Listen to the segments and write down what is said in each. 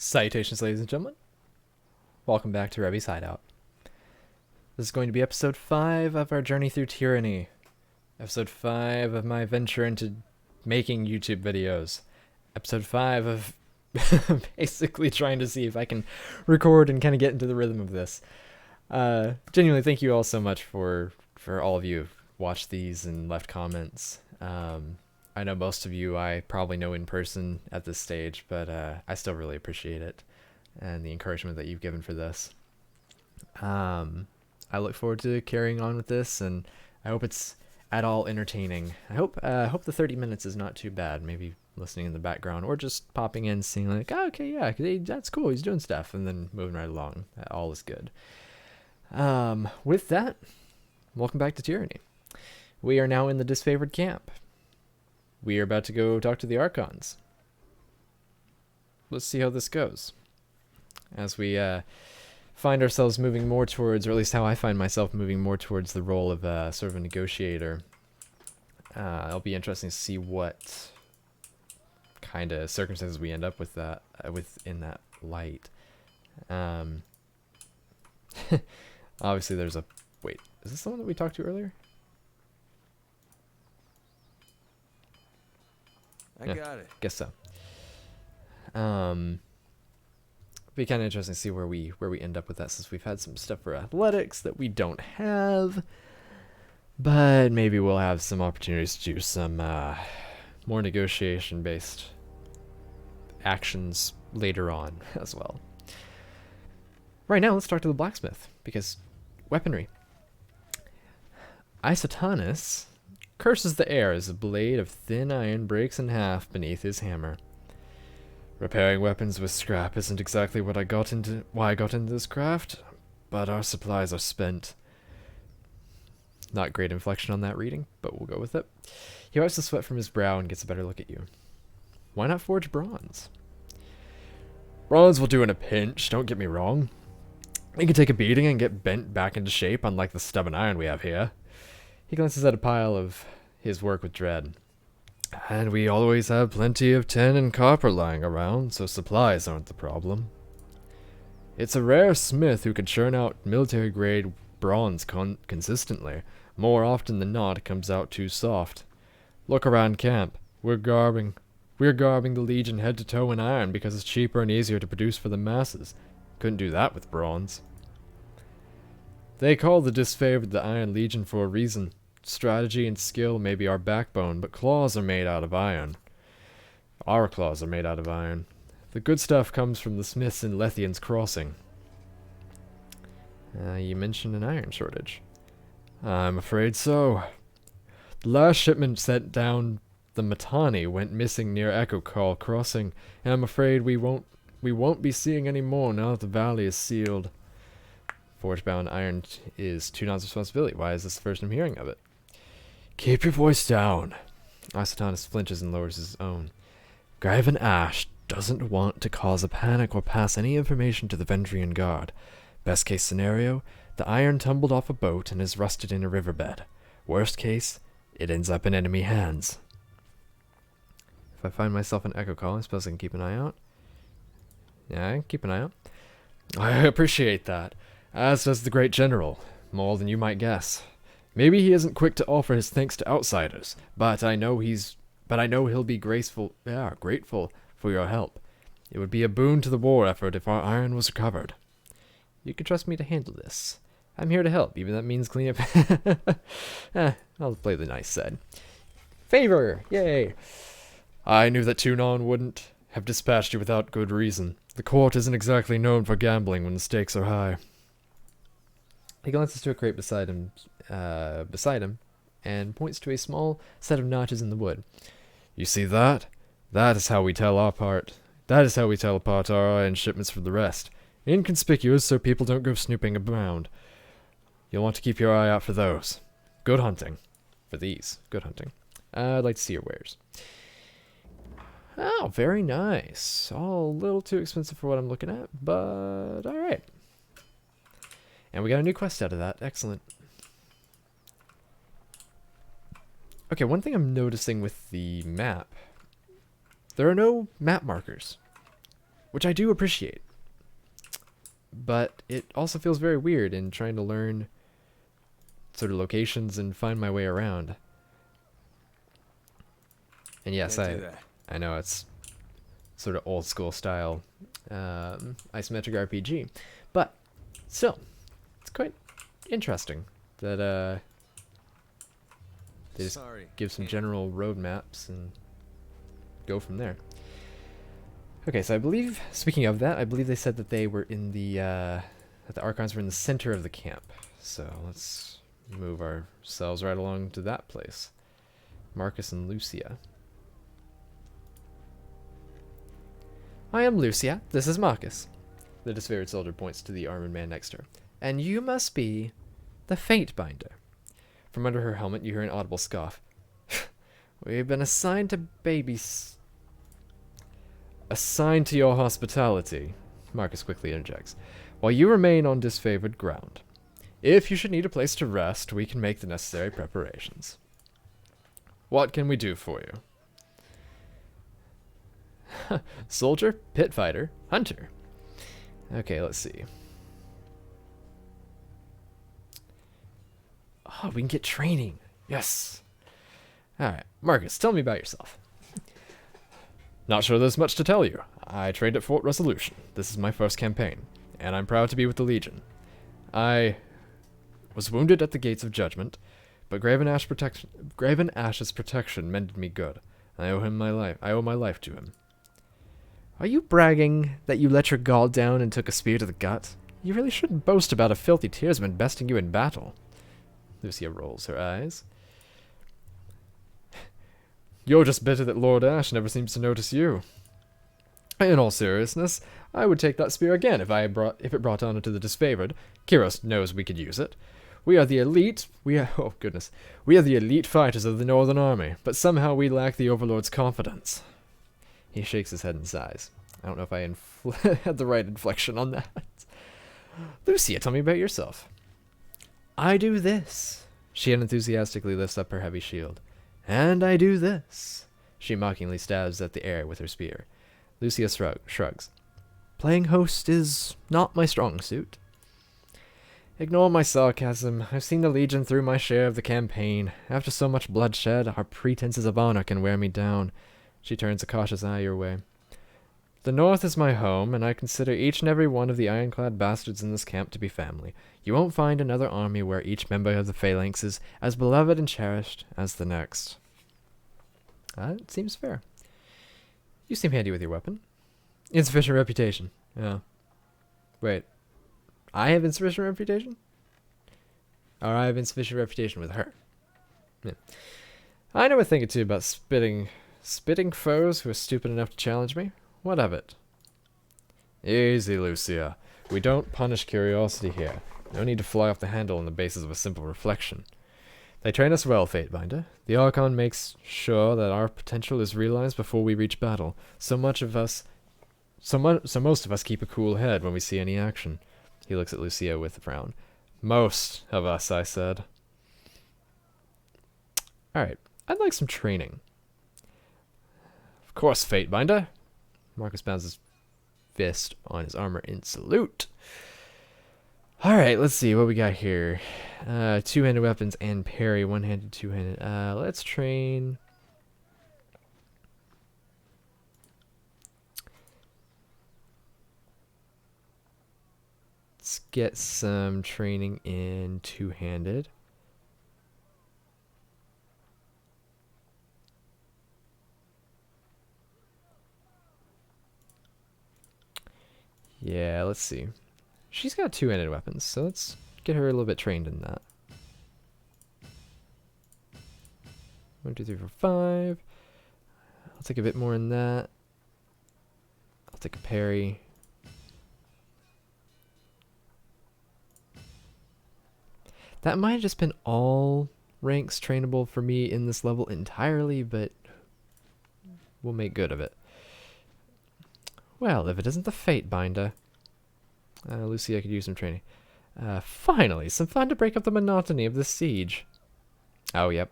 Salutations, ladies and gentlemen. Welcome back to Rebby's Hideout. This is going to be episode 5 of our journey through Tyranny. Episode 5 of my venture into making YouTube videos. Episode 5 of basically trying to see if I can record and kind of get into the rhythm of this. Genuinely, thank you all so much for all of you who've watched these and left comments. I know most of you I probably know in person at this stage, but I still really appreciate it and the encouragement that you've given for this. I look forward to carrying on with this, and I hope it's at all entertaining. I hope the 30 minutes is not too bad. Maybe listening in the background or just popping in, seeing like, oh, okay, yeah, that's cool, he's doing stuff, and then moving right along. All is good. With that, welcome back to Tyranny. We are now in the disfavored camp. We are about to go talk to the Archons. Let's see how this goes. As we find ourselves moving more towards, or at least how I find myself moving more towards the role of sort of a negotiator. It'll be interesting to see what kind of circumstances we end up with that, within that light. Obviously there's a... Wait, is this the one that we talked to earlier? I got it. Guess so. Be kind of interesting to see where we end up with that, since we've had some stuff for athletics that we don't have, but maybe we'll have some opportunities to do some more negotiation based actions later on as well. Right now, let's talk to the blacksmith, because weaponry. Isotanus curses the air as a blade of thin iron breaks in half beneath his hammer. Repairing weapons with scrap isn't exactly why I got into this craft, but our supplies are spent. Not great inflection on that reading, but we'll go with it. He wipes the sweat from his brow and gets a better look at you. Why not forge bronze? Bronze will do in a pinch, don't get me wrong. It can take a beating and get bent back into shape, unlike the stubborn iron we have here. He glances at a pile of his work with dread. And we always have plenty of tin and copper lying around, so supplies aren't the problem. It's a rare smith who can churn out military-grade bronze consistently. More often than not, it comes out too soft. Look around camp. We're garbing the Legion head to toe in iron because it's cheaper and easier to produce for the masses. Couldn't do that with bronze. They call the disfavored the Iron Legion for a reason. Strategy and skill may be our backbone, but claws are made out of iron. Our claws are made out of iron. The good stuff comes from the smiths in Lethian's Crossing. You mentioned an iron shortage. I'm afraid so. The last shipment sent down the Matani went missing near Echo Call Crossing, and I'm afraid we won't be seeing any more now that the valley is sealed. Forge-bound iron is Tunan's responsibility. Why is this the first I'm hearing of it? Keep your voice down. Isotanus flinches and lowers his own. Graven Ash doesn't want to cause a panic or pass any information to the Vendrian Guard. Best case scenario, the iron tumbled off a boat and is rusted in a riverbed. Worst case, it ends up in enemy hands. If I find myself in Echo Call, I suppose I can keep an eye out. Yeah, I can keep an eye out. I appreciate that. As does the great general, more than you might guess. Maybe he isn't quick to offer his thanks to outsiders, but I know he'll be grateful for your help. It would be a boon to the war effort if our iron was recovered. You can trust me to handle this. I'm here to help, even if that means clean up. I'll play the nice side. Favor! Yay! I knew that Tunon wouldn't have dispatched you without good reason. The court isn't exactly known for gambling when the stakes are high. He glances to a crate beside him, and points to a small set of notches in the wood. You see that? That is how we tell apart our iron shipments from the rest. Inconspicuous, so people don't go snooping around. You'll want to keep your eye out for those. Good hunting. For these. Good hunting. I'd like to see your wares. Oh, very nice. All a little too expensive for what I'm looking at, but alright. And we got a new quest out of that. Excellent. Okay, one thing I'm noticing with the map, there are no map markers. which I do appreciate. But it also feels very weird in trying to learn sort of locations and find my way around. And yes, I know it's sort of old school style isometric RPG, but still, it's quite interesting that they just give some general roadmaps and go from there. Okay, so I believe, speaking of that, I believe they said that they were in the, that the Archons were in the center of the camp. So let's move ourselves right along to that place. Marcus and Lucia. I am Lucia. This is Marcus. The disfigured soldier points to the armored man next to her. And you must be the FateBinder. From under her helmet, you hear an audible scoff. We've been assigned to assigned to your hospitality, Marcus quickly interjects, while you remain on disfavored ground. If you should need a place to rest, we can make the necessary preparations. What can we do for you? Soldier, pit fighter, hunter. Okay, let's see. Oh, we can get training. Yes. Alright, Marcus, tell me about yourself. Not sure there's much to tell you. I trained at Fort Resolution. This is my first campaign, and I'm proud to be with the Legion. I was wounded at the Gates of Judgment, but Graven Ash's protection mended me good. I owe him my life. I owe my life to him. Are you bragging that you let your guard down and took a spear to the gut? You really shouldn't boast about a filthy tearsman besting you in battle. Lucia rolls her eyes. You're just bitter that Lord Ash never seems to notice you. In all seriousness, I would take that spear again if it brought honor to the disfavored. Kiros knows we could use it. We are the elite. We are the elite fighters of the Northern Army, but somehow we lack the Overlord's confidence. He shakes his head and sighs. I don't know if I had the right inflection on that. Lucia, tell me about yourself. I do this. She enthusiastically lifts up her heavy shield. And I do this. She mockingly stabs at the air with her spear. Lucia shrugs. Playing host is not my strong suit. Ignore my sarcasm. I've seen the Legion through my share of the campaign. After so much bloodshed, our pretenses of honor can wear me down. She turns a cautious eye your way. The North is my home, and I consider each and every one of the ironclad bastards in this camp to be family. You won't find another army where each member of the Phalanx is as beloved and cherished as the next. It seems fair. You seem handy with your weapon. Insufficient reputation. Yeah. Wait. I have insufficient reputation? Or I have insufficient reputation with her? Yeah. I know a thing or two about spitting foes who are stupid enough to challenge me. What of it? Easy, Lucia. We don't punish curiosity here. No need to fly off the handle on the basis of a simple reflection. They train us well, FateBinder. The Archon makes sure that our potential is realized before we reach battle. So most of us keep a cool head when we see any action. He looks at Lucia with a frown. Most of us, I said. Alright, I'd like some training. Of course, FateBinder. Marcus bounds his fist on his armor in salute. Alright, let's see what we got here. Two-handed weapons and parry. One-handed, two-handed. Let's train. Let's get some training in two-handed. Yeah, let's see. She's got two-handed weapons, so let's get her a little bit trained in that. 1, 2, 3, 4, 5. I'll take a bit more in that. I'll take a parry. That might have just been all ranks trainable for me in this level entirely, but we'll make good of it. Well, if it isn't the FateBinder. Lucia could use some training. Finally, some fun to break up the monotony of this siege. Oh, yep.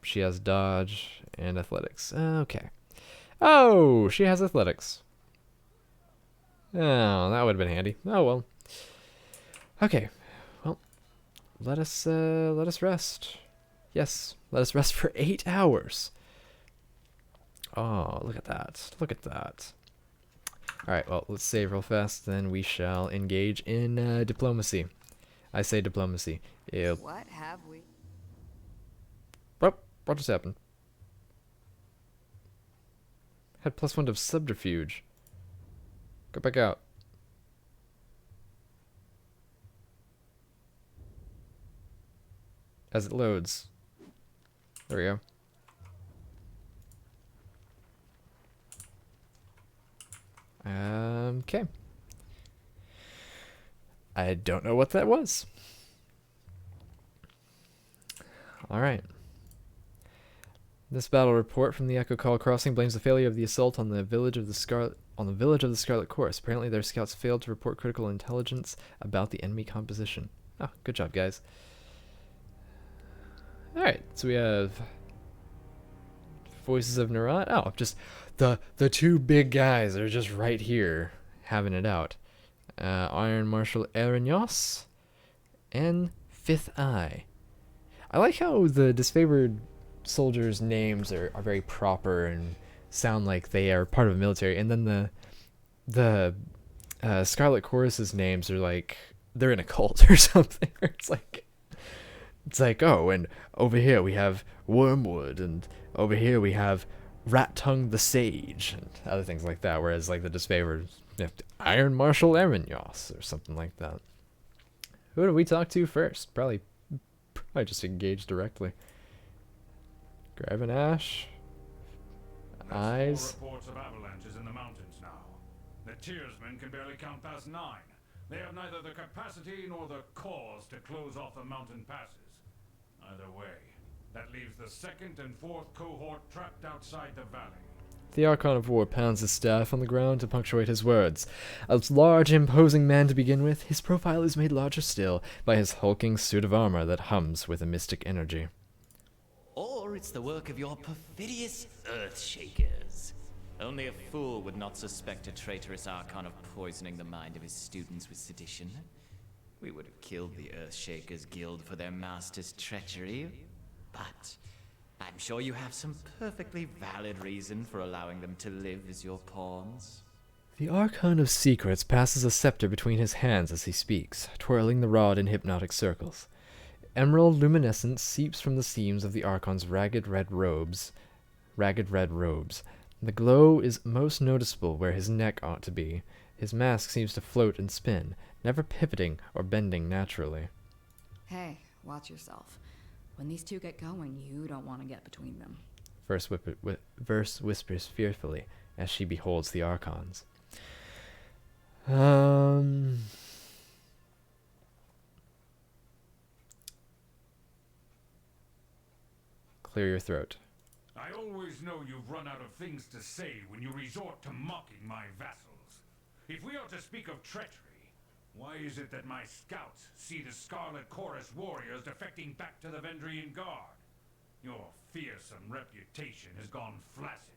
She has dodge and athletics. Okay. Oh, she has athletics. Oh, that would have been handy. Oh well. Okay. Well, let us rest. Yes, let us rest for 8 hours. Oh, look at that. Look at that. Alright, well, let's save real fast, then we shall engage in diplomacy. I say diplomacy. Ew. What have we? Oh, what just happened? Had +1 to subterfuge. Go back out. As it loads. There we go. Okay. I don't know what that was. Alright. This battle report from the Echo Call Crossing blames the failure of the assault on the village of the Scarlet Chorus. Apparently their scouts failed to report critical intelligence about the enemy composition. Oh, good job, guys. Alright, so we have Voices of Nerat. Oh, just the two big guys are just right here having it out. Iron Marshal Erignos and Fifth Eye. I like how the disfavored soldiers' names are very proper and sound like they are part of a military, and then the Scarlet Chorus's names are like they're in a cult or something. It's like, oh, and over here we have Wormwood, and over here we have Rat Tongue the Sage, and other things like that. Whereas like the disfavored, you have Iron Marshal Erignos or something like that. Who do we talk to first? Probably just engage directly. Grab an ash. Eyes. Reports of avalanches in the mountains now. The Tearsmen can barely count past 9. They have neither the capacity nor the cause to close off the mountain passes. Either way, that leaves the 2nd and 4th cohort trapped outside the valley. The Archon of War pounds his staff on the ground to punctuate his words. A large, imposing man to begin with, his profile is made larger still by his hulking suit of armor that hums with a mystic energy. Or it's the work of your perfidious Earthshakers. Only a fool would not suspect a traitorous Archon of poisoning the mind of his students with sedition. We would have killed the Earthshakers Guild for their master's treachery, but I'm sure you have some perfectly valid reason for allowing them to live as your pawns. The Archon of Secrets passes a scepter between his hands as he speaks, twirling the rod in hypnotic circles. Emerald luminescence seeps from the seams of the Archon's ragged red robes. The glow is most noticeable where his neck ought to be. His mask seems to float and spin, never pivoting or bending naturally. Hey, watch yourself. When these two get going, you don't want to get between them. Verse whispers fearfully as she beholds the Archons. Clear your throat. I always know you've run out of things to say when you resort to mocking my vassals. If we are to speak of treachery, why is it that my scouts see the Scarlet Chorus warriors defecting back to the Vendrian Guard? Your fearsome reputation has gone flaccid,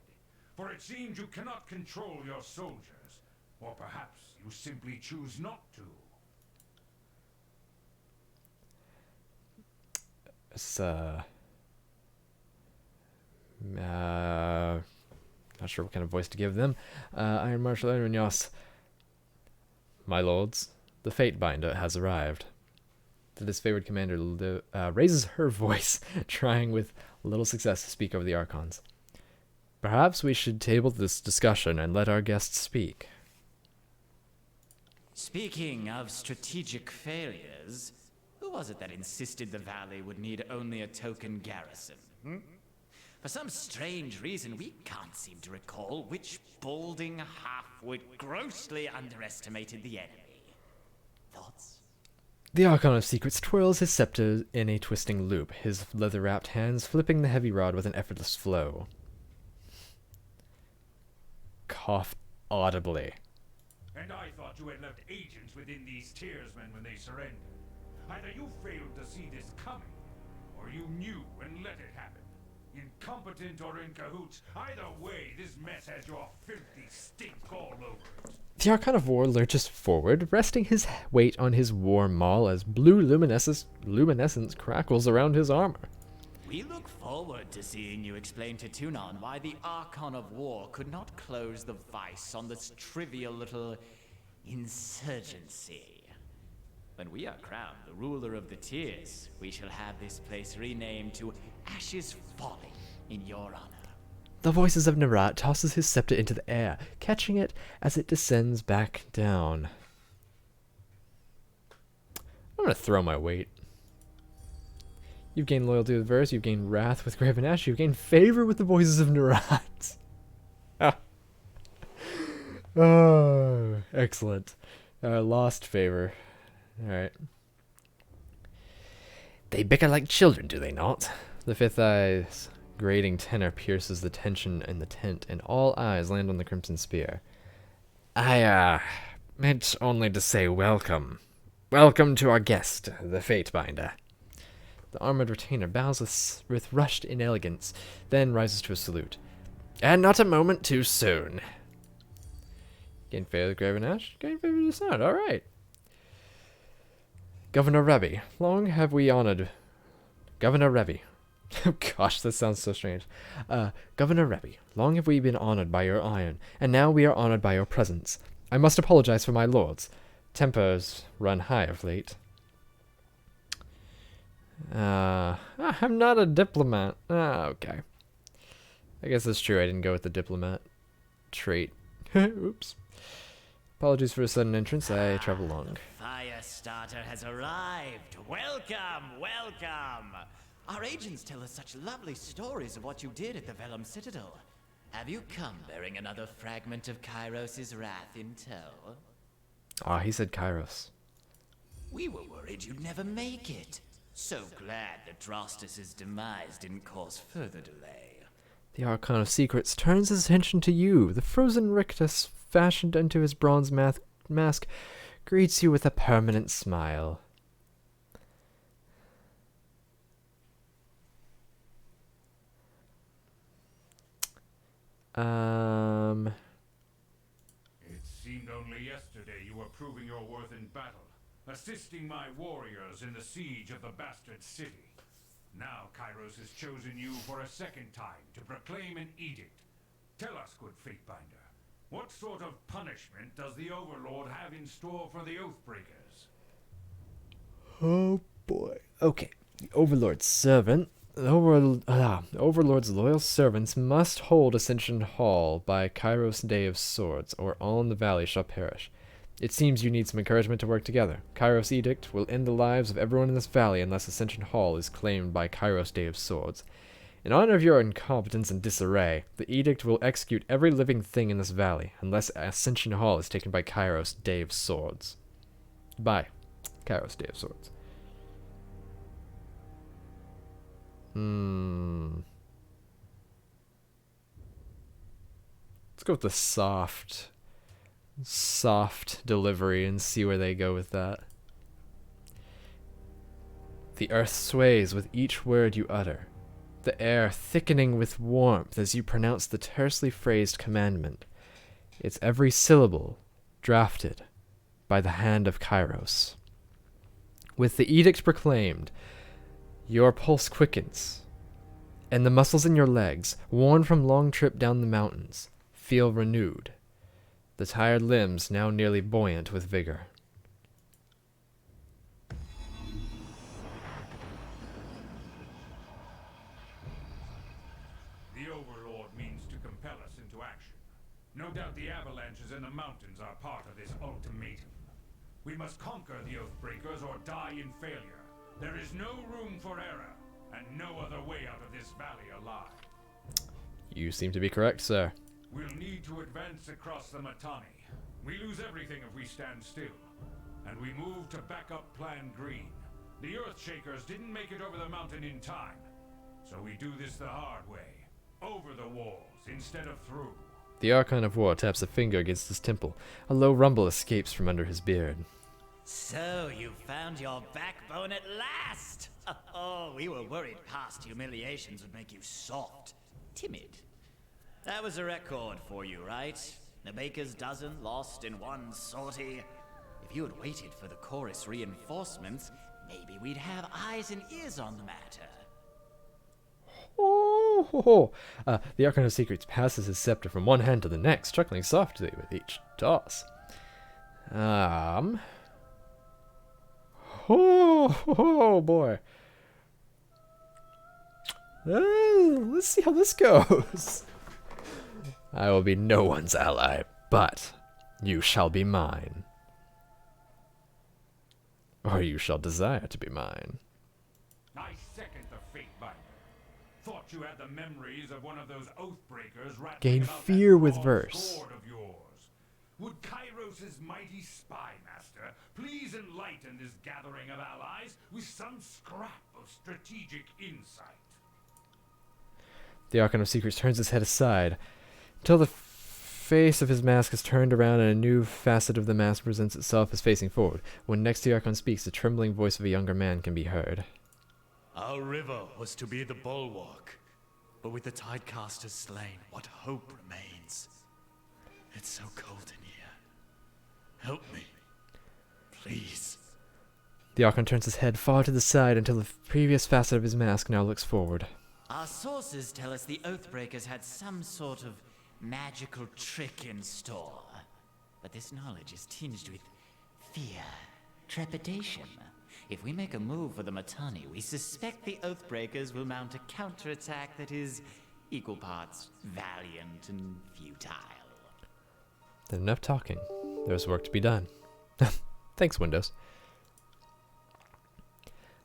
for it seems you cannot control your soldiers, or perhaps you simply choose not to. Not sure what kind of voice to give them. Iron Marshal Erignos. My lords, the FateBinder has arrived. The disfavored commander raises her voice, trying with little success to speak over the Archons. Perhaps we should table this discussion and let our guests speak. Speaking of strategic failures, who was it that insisted the valley would need only a token garrison? For some strange reason, we can't seem to recall which balding halfwit grossly underestimated the enemy. Thoughts? The Archon of Secrets twirls his scepter in a twisting loop, his leather-wrapped hands flipping the heavy rod with an effortless flow. Cough audibly. And I thought you had left agents within these Tearsmen when they surrendered. Either you failed to see this coming, or you knew and let it happen. Incompetent or in cahoots, either way, this mess has your filthy stink all over it. The Archon of War lurches forward, resting his weight on his war maul as blue luminescence crackles around his armor. We look forward to seeing you explain to Tunon why the Archon of War could not close the vice on this trivial little insurgency. When we are crowned the ruler of the Tears, we shall have this place renamed to Ashes Falling in your honor. The voices of Narat tosses his scepter into the air, catching it as it descends back down. I'm gonna throw my weight. You've gained loyalty with Verse, you've gained wrath with Graven Ash, you've gained favor with the voices of Narat. Ah. Oh, excellent. Lost favor. Alright. They bicker like children, do they not? The fifth eye's grating tenor pierces the tension in the tent, and all eyes land on the Crimson Spear. I, meant only to say welcome. Welcome to our guest, the FateBinder. The armored retainer bows with rushed inelegance, then rises to a salute. And not a moment too soon. Gain favor with Graven Ash, gain favor with the sound, alright. Governor Rebby, long have we honored... Governor Rebby. Oh gosh, this sounds so strange. Governor Rebby, long have we been honored by your iron, and now we are honored by your presence. I must apologize for my lords. Tempers run high of late. I'm not a diplomat. Okay. I guess that's true, I didn't go with the diplomat trait. Oops. Apologies for a sudden entrance, I travel long. Firestarter has arrived. Welcome, welcome. Our agents tell us such lovely stories of what you did at the Vellum Citadel. Have you come bearing another fragment of Kairos' wrath in tow? Ah, he said Kairos. We were worried you'd never make it. So glad that Drostus' demise didn't cause further delay. The Archon of Secrets turns his attention to you. The frozen rictus, fashioned into his bronze mask, greets you with a permanent smile. It seemed only yesterday you were proving your worth in battle, assisting my warriors in the siege of the bastard city. Now Kairos has chosen you for a second time to proclaim an edict. Tell us, good FateBinder, what sort of punishment does the Overlord have in store for the Oathbreakers? Oh boy. Okay. The Overlord's servant. The Overlord's loyal servants must hold Ascension Hall by Kairos' Day of Swords, or all in the valley shall perish. It seems you need some encouragement to work together. Kairos' edict will end the lives of everyone in this valley unless Ascension Hall is claimed by Kairos' Day of Swords. In honor of your incompetence and disarray, the edict will execute every living thing in this valley unless Ascension Hall is taken by Kairos' Day of Swords. By Kairos' Day of Swords. Let's go with the soft delivery and see where they go with that. The earth sways with each word you utter, the air thickening with warmth as you pronounce the tersely phrased commandment, its every syllable drafted by the hand of Kairos. With the edict proclaimed, your pulse quickens, and the muscles in your legs, worn from long trip down the mountains, feel renewed, the tired limbs now nearly buoyant with vigor. The Overlord means to compel us into action. No doubt the avalanches in the mountains are part of this ultimatum. We must conquer the Oathbreakers or die in failure. There is no room for error, and no other way out of this valley alive. You seem to be correct, sir. We'll need to advance across the Mittani. We lose everything if we stand still. And we move to back up Plan Green. The Earthshakers didn't make it over the mountain in time. So we do this the hard way. Over the walls, instead of through. The Archon of War taps a finger against his temple. A low rumble escapes from under his beard. So you found your backbone at last! Oh, we were worried past humiliations would make you soft, timid. That was a record for you, right? The baker's dozen lost in one sortie. If you had waited for the chorus reinforcements, maybe we'd have eyes and ears on the matter. The Archon of Secrets passes his scepter from one hand to the next, chuckling softly with each toss. Oh boy. Let's see how this goes. I will be no one's ally, but you shall be mine. Or you shall desire to be mine. I second the FateBinder. Thought you had the memories of one of those oathbreakers rattling Gain about fear that with broad verse. sword of yours. Would Kairos' mighty spy master please enlighten this gathering of allies with some scrap of strategic insight? The Archon of Secrets turns his head aside until the face of his mask is turned around and a new facet of the mask presents itself as facing forward. When next the Archon speaks, the trembling voice of a younger man can be heard. Our river was to be the bulwark, but with the tidecasters slain, what hope remains? It's so cold in here. Help me, please. The Archon turns his head far to the side until the previous facet of his mask now looks forward. Our sources tell us the Oathbreakers had some sort of magical trick in store. But this knowledge is tinged with fear, trepidation. If we make a move for the Mitanni, we suspect the Oathbreakers will mount a counterattack that is equal parts valiant and futile. Then enough talking. There's work to be done. Thanks, Windows.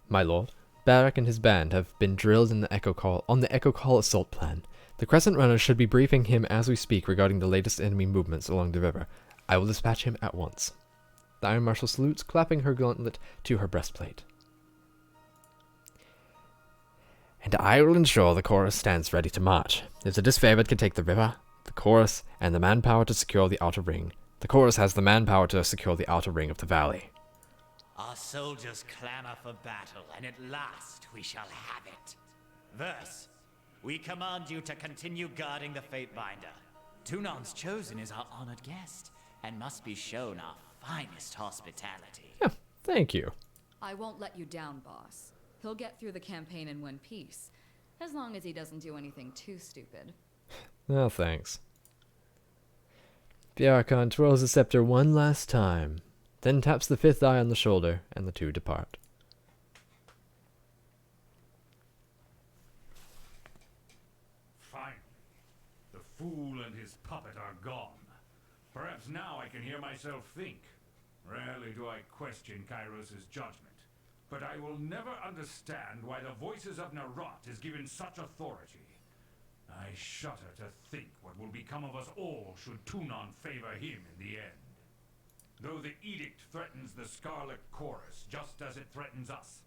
My lord, Barak and his band have been drilled in the Echo Call assault plan. The Crescent Runners should be briefing him as we speak regarding the latest enemy movements along the river. I will dispatch him at once. The Iron Marshal salutes, clapping her gauntlet to her breastplate. And I will ensure the chorus stands ready to march. If the disfavored can take the river, the chorus, and the manpower to secure the outer ring, the chorus has the manpower to secure the outer ring of the valley. Our soldiers clamor for battle, and at last we shall have it. Verse, we command you to continue guarding the FateBinder. Tunon's chosen is our honored guest, and must be shown our finest hospitality. Yeah, thank you. I won't let you down, boss. He'll get through the campaign in one piece, as long as he doesn't do anything too stupid. No, thanks. The Archon twirls the scepter one last time, then taps the fifth eye on the shoulder, and the two depart. Fine. The fool and his puppet are gone. Perhaps now I can hear myself think. Rarely do I question Kairos' judgment, but I will never understand why the voices of Narot is given such authority. I shudder to think what will become of us all should Tunon favor him in the end. Though the edict threatens the Scarlet Chorus just as it threatens us,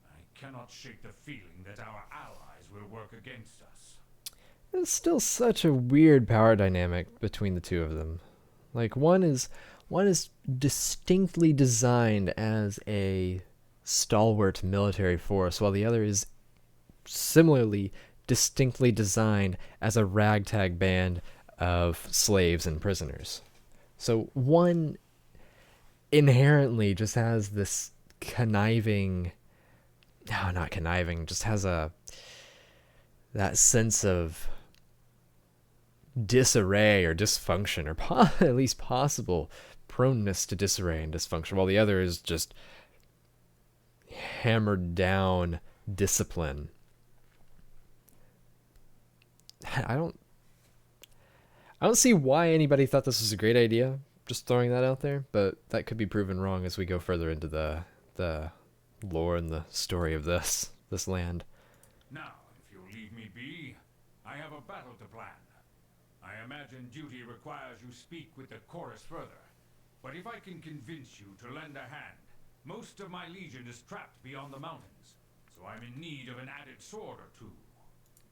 I cannot shake the feeling that our allies will work against us. There's still such a weird power dynamic between the two of them. Like one is distinctly designed as a stalwart military force, while the other is similarly distinctly designed as a ragtag band of slaves and prisoners. So one inherently just has this conniving, no, not conniving, just has that sense of disarray or dysfunction, or at least possible proneness to disarray and dysfunction, while the other is just hammered down discipline. I don't see why anybody thought this was a great idea. Just throwing that out there, but that could be proven wrong as we go further into the lore and the story of this land. Now, if you'll leave me be, I have a battle to plan. I imagine duty requires you speak with the chorus further, but if I can convince you to lend a hand, most of my legion is trapped beyond the mountains, so I'm in need of an added sword or two.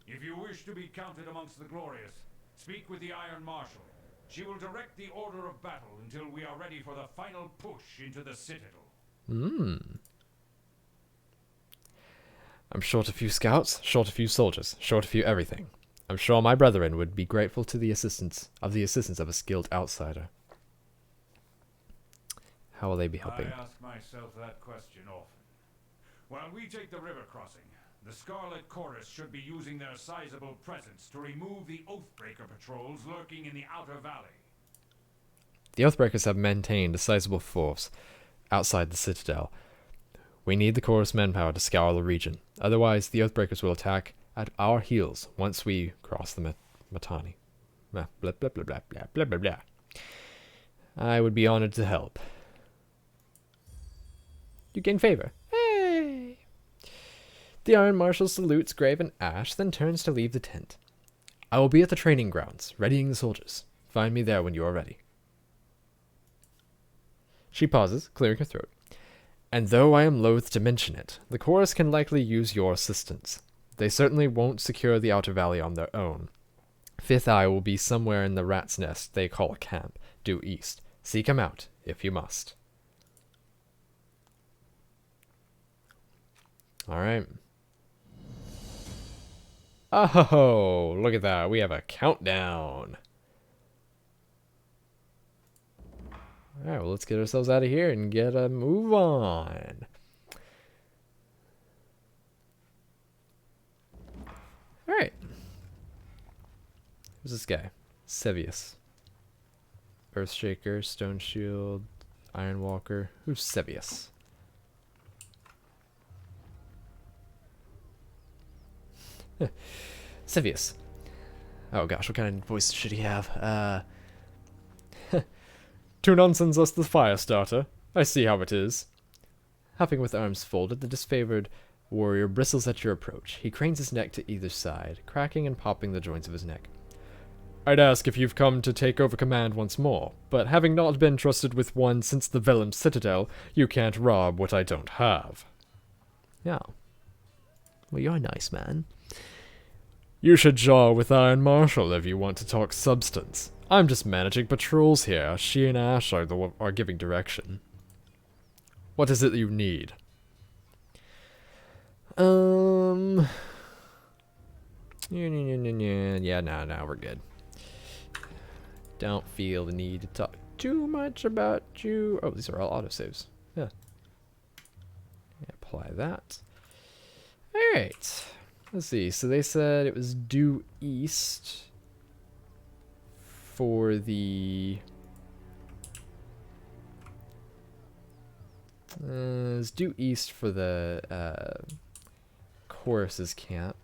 If you wish to be counted amongst the glorious, speak with the Iron Marshal. She will direct the order of battle until we are ready for the final push into the Citadel. I'm short a few scouts, short a few soldiers, short a few everything. I'm sure my brethren would be grateful to the assistance of a skilled outsider. How will they be helping? I ask myself that question often. While we take the river crossing, the Scarlet Chorus should be using their sizable presence to remove the Oathbreaker patrols lurking in the Outer Valley. The Oathbreakers have maintained a sizable force outside the Citadel. We need the Chorus manpower to scour the region. Otherwise, the Oathbreakers will attack at our heels once we cross the Mitanni. Blah, blah, blah, blah, blah, blah, blah, blah, blah. I would be honored to help. You gain favor. Hey! The Iron Marshal salutes Grave and Ash, then turns to leave the tent. I will be at the training grounds, readying the soldiers. Find me there when you are ready. She pauses, clearing her throat. And though I am loath to mention it, the Chorus can likely use your assistance. They certainly won't secure the Outer Valley on their own. Fifth Eye will be somewhere in the rat's nest they call a camp, due east. Seek him out, if you must. Alright. Oh, look at that. We have a countdown. Alright, well, let's get ourselves out of here and get a move on. Alright. Who's this guy? Sevius. Earthshaker, Stone Shield, Iron Walker. Who's Sevius? Sevius. Oh gosh, what kind of voice should he have? Too nonsense us the fire starter. I see how it is. Huffing with arms folded, the disfavored warrior bristles at your approach. He cranes his neck to either side, cracking and popping the joints of his neck. I'd ask if you've come to take over command once more, but having not been trusted with one since the Vellum Citadel, you can't rob what I don't have. Yeah. Well, you're a nice man. You should jar with Iron Marshal if you want to talk substance. I'm just managing patrols here. She and Ash are giving direction. What is it you need? Yeah, no, we're good. Don't feel the need to talk too much about you. Oh, these are all autosaves. Yeah. Apply that. Alright. Let's see. So they said it was due east for the... it's due east for the Chorus's camp.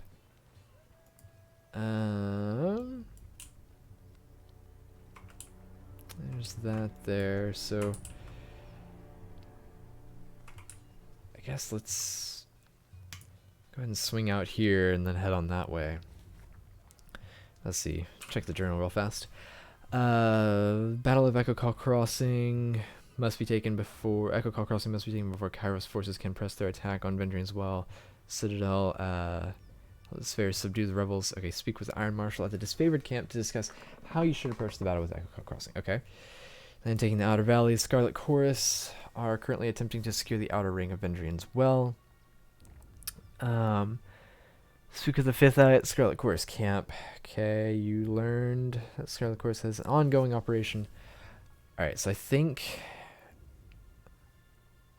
There's that there, so I guess let's go ahead and swing out here and then head on that way. Let's see, check the journal real fast. Battle of Echo Call Crossing must be taken before Kairos forces can press their attack on Vendrian's Well. Citadel, Spheres subdue the rebels. Okay, speak with Iron Marshal at the disfavored camp to discuss how you should approach the battle with Echo Call Crossing. Okay. Then taking the Outer Valley, Scarlet Chorus are currently attempting to secure the outer ring of Vendrian's Well. Speak with the Fifth Eye at Scarlet Chorus camp. Okay, you learned that Scarlet Chorus has an ongoing operation. Alright, so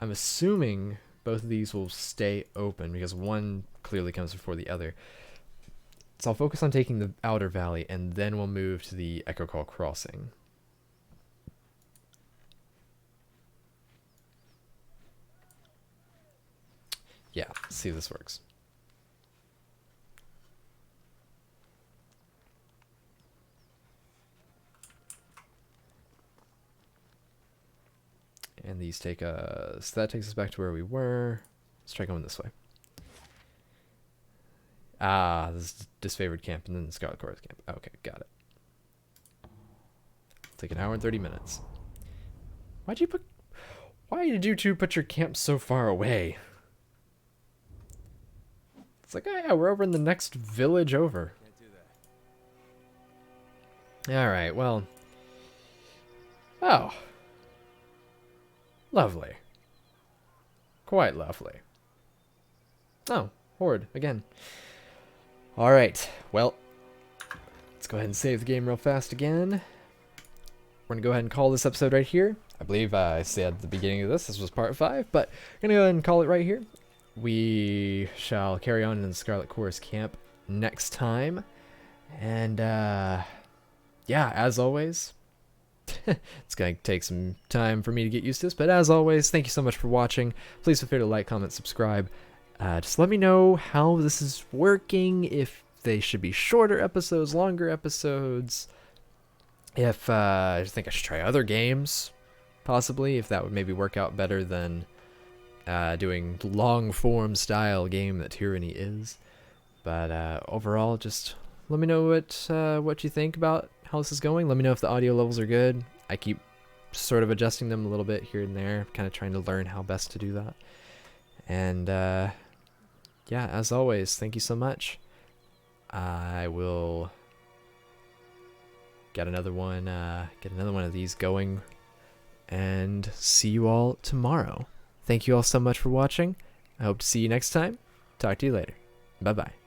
I'm assuming both of these will stay open because one clearly comes before the other. So I'll focus on taking the Outer Valley and then we'll move to the Echo Call Crossing. Yeah, let's see if this works. And these take us... So that takes us back to where we were. Let's try going this way. Ah, this is disfavored camp and then the Scarlet Chorus camp. Okay, got it. Take an hour and 30 minutes. Why did you two put your camp so far away? It's like, oh yeah, we're over in the next village over. Alright, well. Oh. Lovely. Quite lovely. Oh, Horde, again. Alright, well, let's go ahead and save the game real fast again. We're going to go ahead and call this episode right here. I believe I said at the beginning of this was part 5, but we're going to go ahead and call it right here. We shall carry on in the Scarlet Chorus camp next time. And, yeah, as always, it's going to take some time for me to get used to this, but as always, thank you so much for watching. Please feel free to like, comment, subscribe. Just let me know how this is working, if they should be shorter episodes, longer episodes, if I think I should try other games, possibly, if that would maybe work out better than doing long-form style game that Tyranny is. But overall, just let me know what you think about how this is going. Let me know if the audio levels are good. I keep sort of adjusting them a little bit here and there, kind of trying to learn how best to do that. And yeah, as always, thank you so much. I will get another one of these going, and see you all tomorrow. Thank you all so much for watching. I hope to see you next time. Talk to you later. Bye bye.